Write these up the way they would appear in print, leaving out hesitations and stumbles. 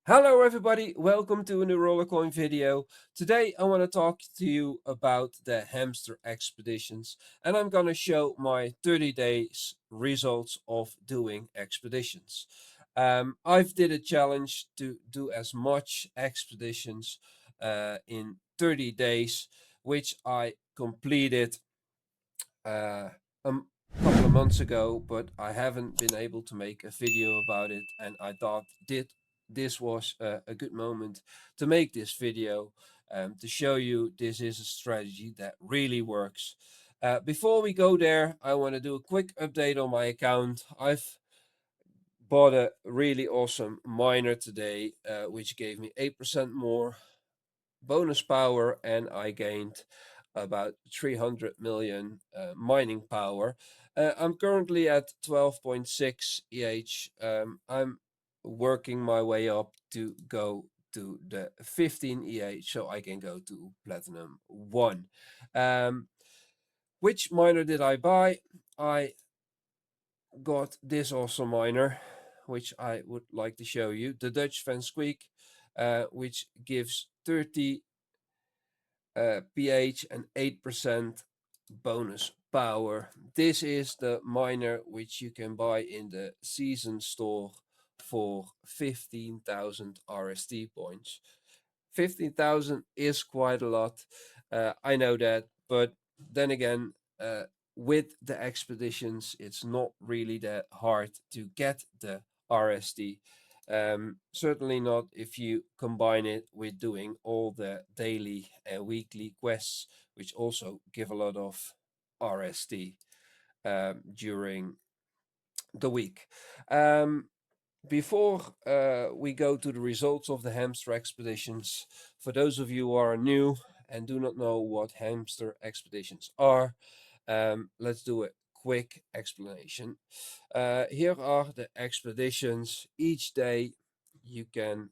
Hello everybody, welcome to a new Rollercoin video. Today I want to talk to you about the hamster expeditions and I'm gonna show my 30 days results of doing expeditions. I've did a challenge to do as much expeditions in 30 days, which I completed uh, a couple of months ago, but I haven't been able to make a video about it, and I thought this was a good moment to make this video to show you this is a strategy that really works. Before we go there, I want to do a quick update on my account. I've bought a really awesome miner today, which gave me 8% more bonus power, and I gained about 300 million mining power. I'm currently at 12.6 EH. I'm working my way up to go to the 15 EH so I can go to Platinum 1. Um, which miner did I buy? I got this awesome miner, which I would like to show you, the Dutch Van Squeak, which gives 30 pH and 8% bonus power. This is the miner which you can buy in the season store for 15,000 RST points. 15,000 is quite a lot. I know that, but then again, uh, with the expeditions, it's not really that hard to get the RST. Certainly not if you combine it with doing all the daily and weekly quests, which also give a lot of RST during the week. Before we go to the results of the hamster expeditions, for those of you who are new and do not know what hamster expeditions are, let's do a quick explanation. Here are the expeditions. Each day you can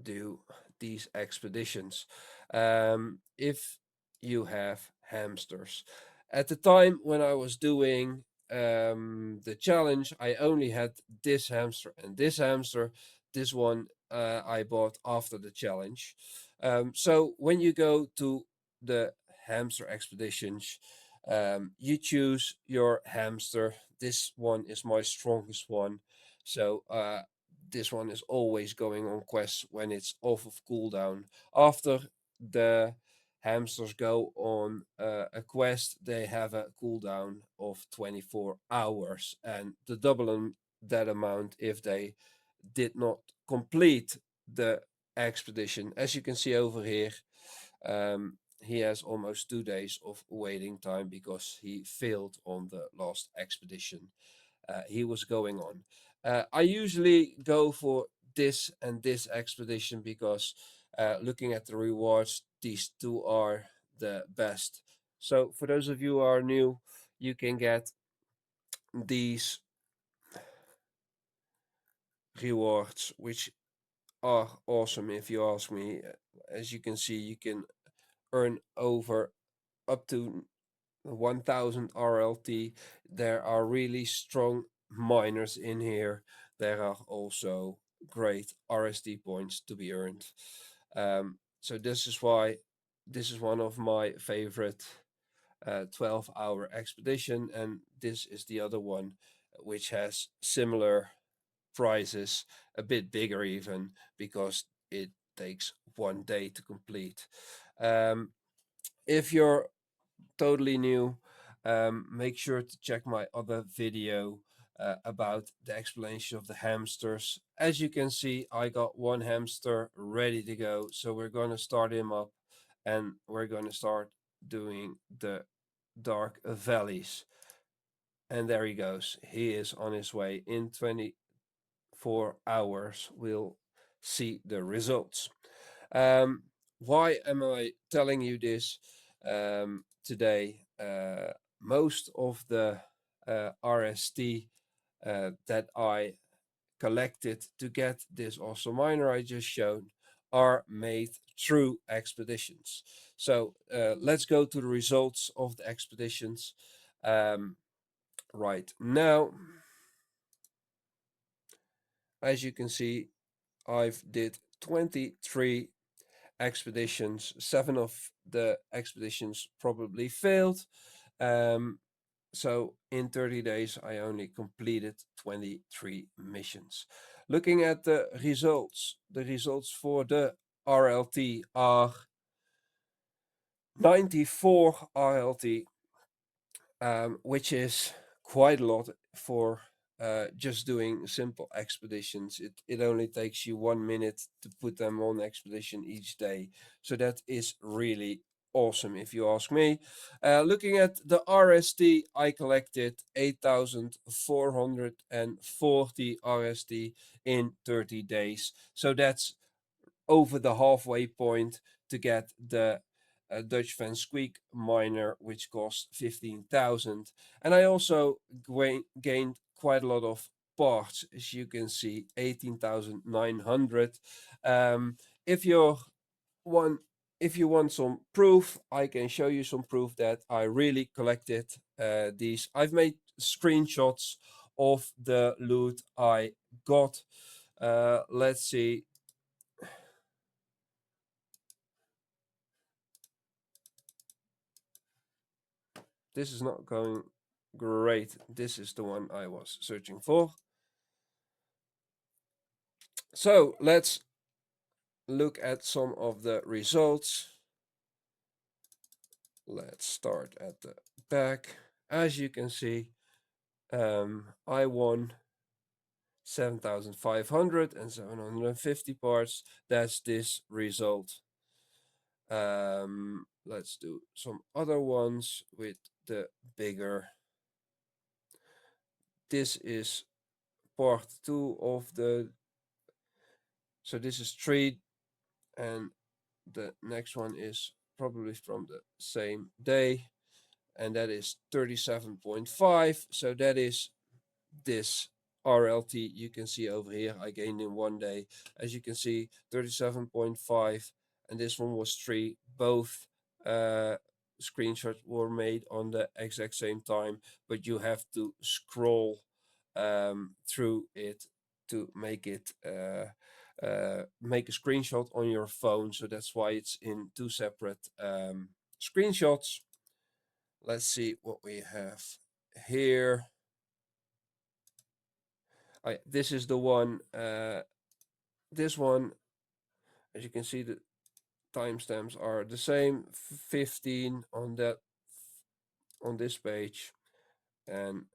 do these expeditions if you have hamsters. At the time when I was doing the challenge, I only had this hamster and this hamster. This one I bought after the challenge. So when you go to the hamster expeditions, you choose your hamster. This one is my strongest one. So this one is always going on quests when it's off of cooldown. After the hamsters go on a quest, they have a cooldown of 24 hours, and the double that amount if they did not complete the expedition. As you can see over here, he has almost 2 days of waiting time because he failed on the last expedition he was going on. I usually go for this and this expedition because looking at the rewards, these two are the best. So for those of you who are new, you can get these rewards, which are awesome if you ask me. As you can see, you can earn over up to 1000 RLT. There are really strong miners in here. There are also great RST points to be earned. So this is why this is one of my favorite 12-hour expedition, and this is the other one which has similar prizes, a bit bigger even, because it takes 1 day to complete. If you're totally new, make sure to check my other video about the explanation of the hamsters. As you can see, I got one hamster ready to go, so we're going to start him up and we're going to start doing the dark valleys. And there he goes. He is on his way. In 24 hours we'll see the results. Why am I telling you this today? Most of the RST that I collected to get this awesome miner I just showed are made through expeditions. So let's go to the results of the expeditions. Right now, as you can see, I've did 23 expeditions. 7 of the expeditions probably failed. Um, so in 30 days, I only completed 23 missions. Looking at the results for the RLT are 94 RLT, which is quite a lot for just doing simple expeditions. It only takes you 1 minute to put them on expedition each day. So that is really awesome, if you ask me. Looking at the RST, I collected 8,440 RST in 30 days. So that's over the halfway point to get the Dutch Van Squeak miner, which cost 15,000. And I also gained quite a lot of parts, as you can see, 18,900. If you're one, if you want some proof, I can show you some proof that I really collected these. I've made screenshots of the loot I got. Let's see. This is not going great. This is the one I was searching for. So let's look at some of the results. Let's start at the back. As you can see, I won 7,500 and 750 parts. That's this result. Let's do some other ones with the bigger. This is part 2 of the. So this is 3, and the next one is probably from the same day, and that is 37.5. So that is this RLT you can see over here. I gained in 1 day. As you can see, 37.5, and this one was 3. Both screenshots were made on the exact same time, but you have to scroll through it to make it make a screenshot on your phone. So that's why it's in 2 separate screenshots. Let's see what we have here. This is the one. This one, as you can see, the timestamps are the same. 15 on that on this page, and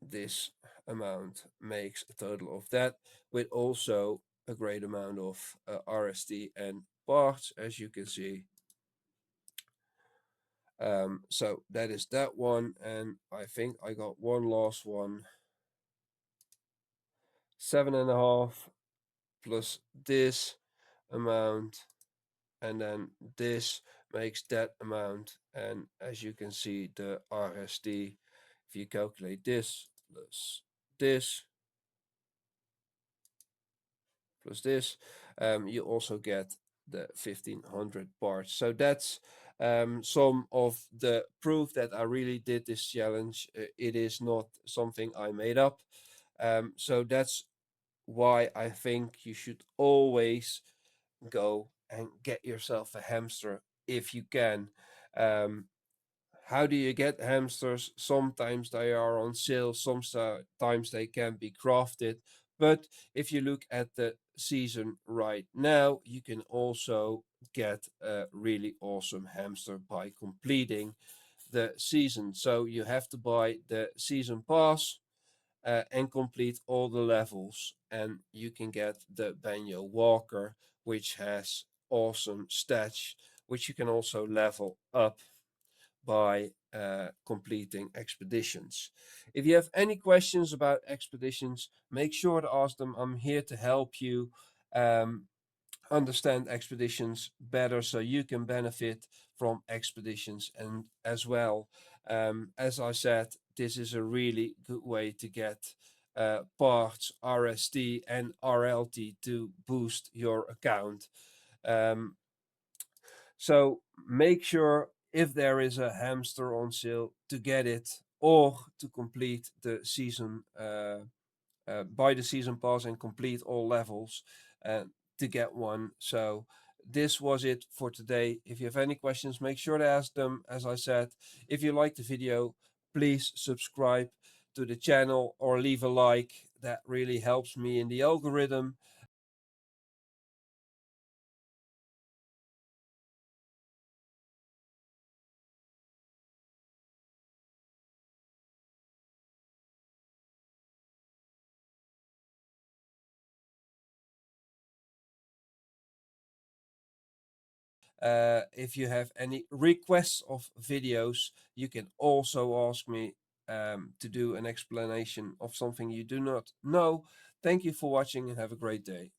this amount makes a total of that, with also a great amount of RST and parts, as you can see. So that is that one, and I think I got one last one. 7.5 plus this amount, and then this makes that amount. And as you can see, the RST, if you calculate this plus this plus this, you also get the 1500 parts. So that's some of the proof that I really did this challenge. It is not something I made up. So that's why I think you should always go and get yourself a hamster if you can. Um, how do you get hamsters? Sometimes they are on sale, sometimes they can be crafted. But if you look at the season right now, you can also get a really awesome hamster by completing the season. So you have to buy the season pass and complete all the levels, and you can get the Banjo Walker, which has awesome stats, which you can also level up by completing expeditions. If you have any questions about expeditions, make sure to ask them. I'm here to help you understand expeditions better so you can benefit from expeditions. And as well, as I said, this is a really good way to get parts, RST and RLT to boost your account. Um, so make sure, if there is a hamster on sale, to get it, or to complete the season, buy the season pass and complete all levels. uh, to get one. So this was it for today. If you have any questions, make sure to ask them. As I said, if you like the video, please subscribe to the channel or leave a like. That really helps me in the algorithm. If you have any requests of videos, you can also ask me to do an explanation of something you do not know. Thank you for watching and have a great day.